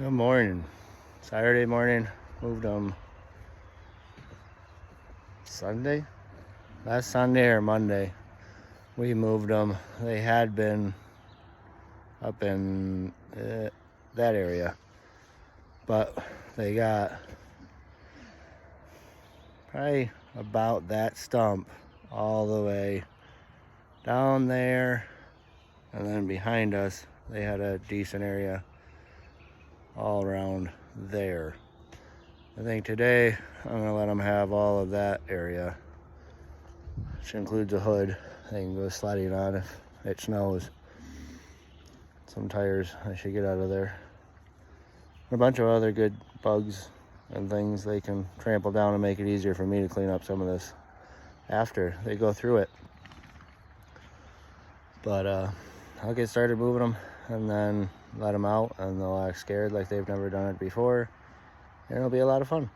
Good morning. Saturday morning. Moved them Sunday? Last Sunday or Monday. We moved them. They had been up in that area. But they got probably about that stump all the way down there. And then behind us, they had a decent area all around there. I think today I'm gonna let them have all of that area, which includes a hood they can go sledding on if it snows. Some tires I should get out of there. And a bunch of other good bugs and things they can trample down and make it easier for me to clean up some of this after they go through it. But I'll get started moving them and then let them out, and they'll act scared like they've never done it before, and it'll be a lot of fun.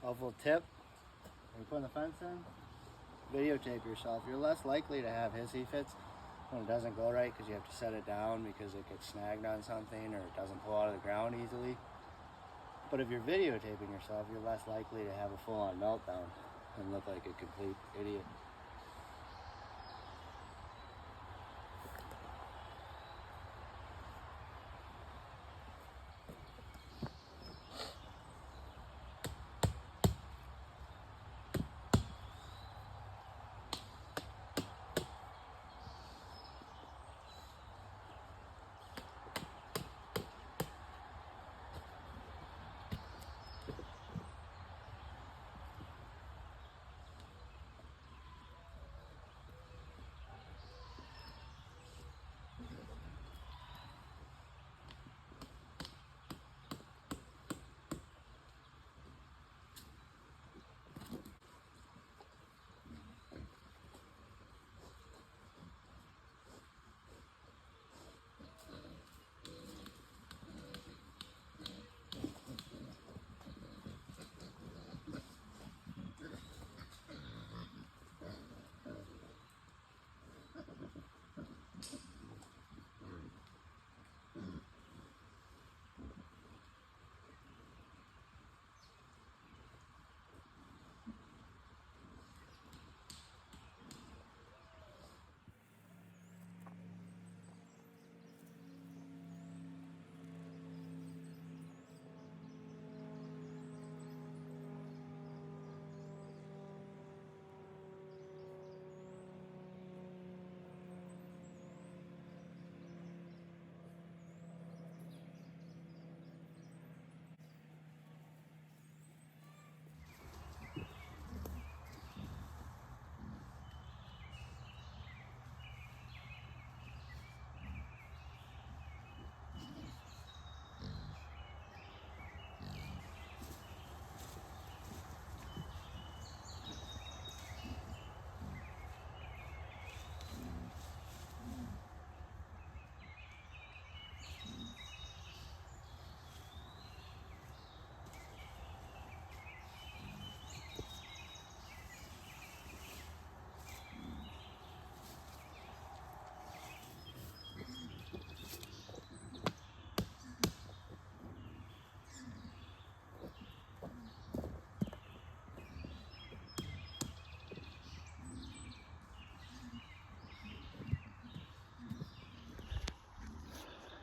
Helpful tip: when you put the fence in, videotape yourself. You're less likely to have hissy fits when it doesn't go right because you have to set it down because it gets snagged on something or it doesn't pull out of the ground easily. But if you're videotaping yourself, you're less likely to have a full-on meltdown and look like a complete idiot.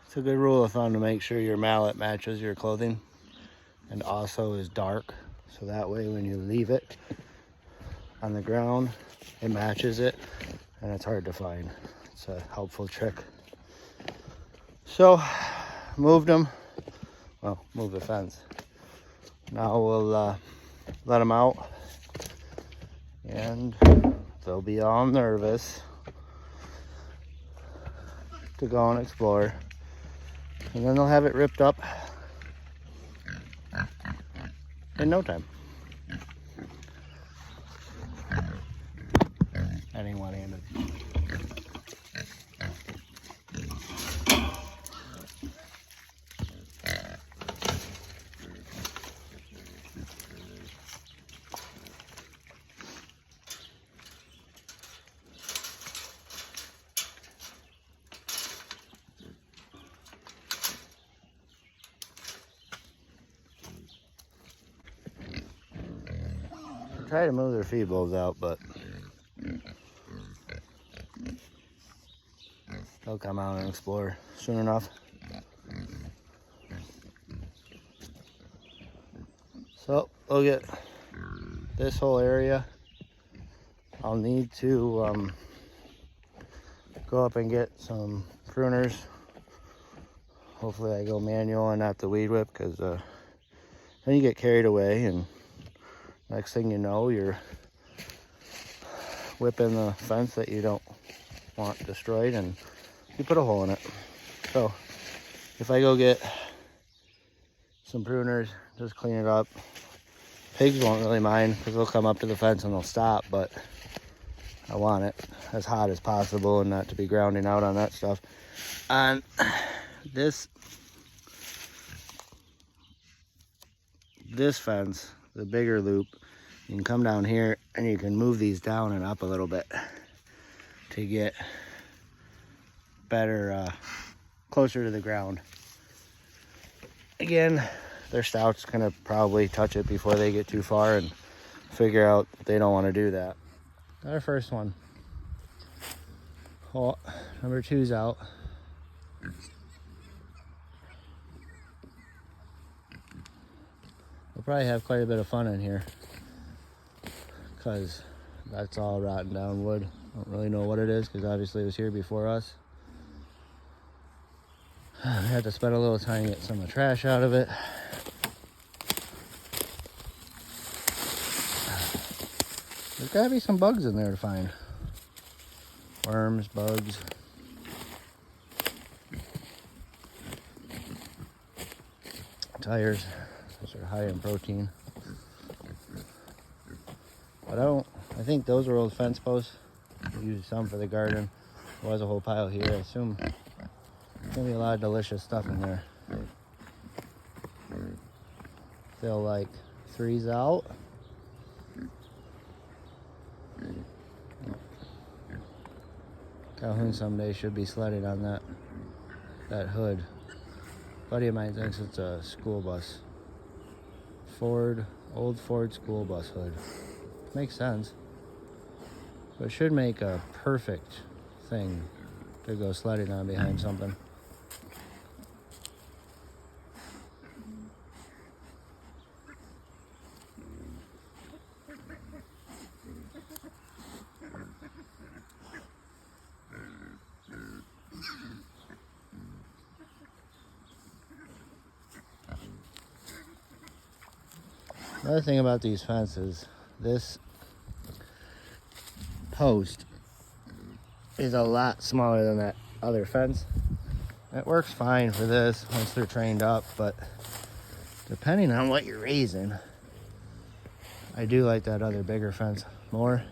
It's a good rule of thumb to make sure your mallet matches your clothing and also is dark, so that way when you leave it on the ground it matches it and it's hard to find. It's a helpful trick. So, moved them. Well, move the fence. Now we'll let them out. And they'll be all nervous to go and explore. And then they'll have it ripped up in no time. Adding one-handed. Try to move their feed bowls out, but they'll come out and explore soon enough. So we'll get this whole area. I'll need to go up and get some pruners. Hopefully I go manual and not the weed whip, because then you get carried away and next thing you know, you're whipping the fence that you don't want destroyed and you put a hole in it. So if I go get some pruners, just clean it up. Pigs won't really mind because they'll come up to the fence and they'll stop, but I want it as hot as possible and not to be grounding out on that stuff. On this fence, the bigger loop, you can come down here and you can move these down and up a little bit to get better, closer to the ground. Again, their stout's gonna probably touch it before they get too far and figure out they don't want to do that. Got our first one. Oh, number 2's out. We'll probably have quite a bit of fun in here because that's all rotten down wood. Don't really know what it is because obviously it was here before us. We had to spend a little time to get some of the trash out of it. There's gotta be some bugs in there to find. Worms, bugs. Tires. Those are high in protein. But I think those were old fence posts. We used some for the garden. There was a whole pile here. I assume there's gonna be a lot of delicious stuff in there. Feel like 3's out. Calhoun someday should be sledding on that hood. A buddy of mine thinks it's a school bus. Old Ford school bus hood. Makes sense. So it should make a perfect thing to go sledding on behind something. Another thing about these fences, this post is a lot smaller than that other fence. It works fine for this once they're trained up, but depending on what you're raising, I do like that other bigger fence more.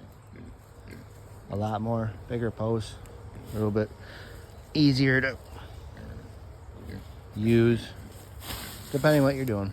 A lot more. Bigger posts, a little bit easier to use, depending on what you're doing.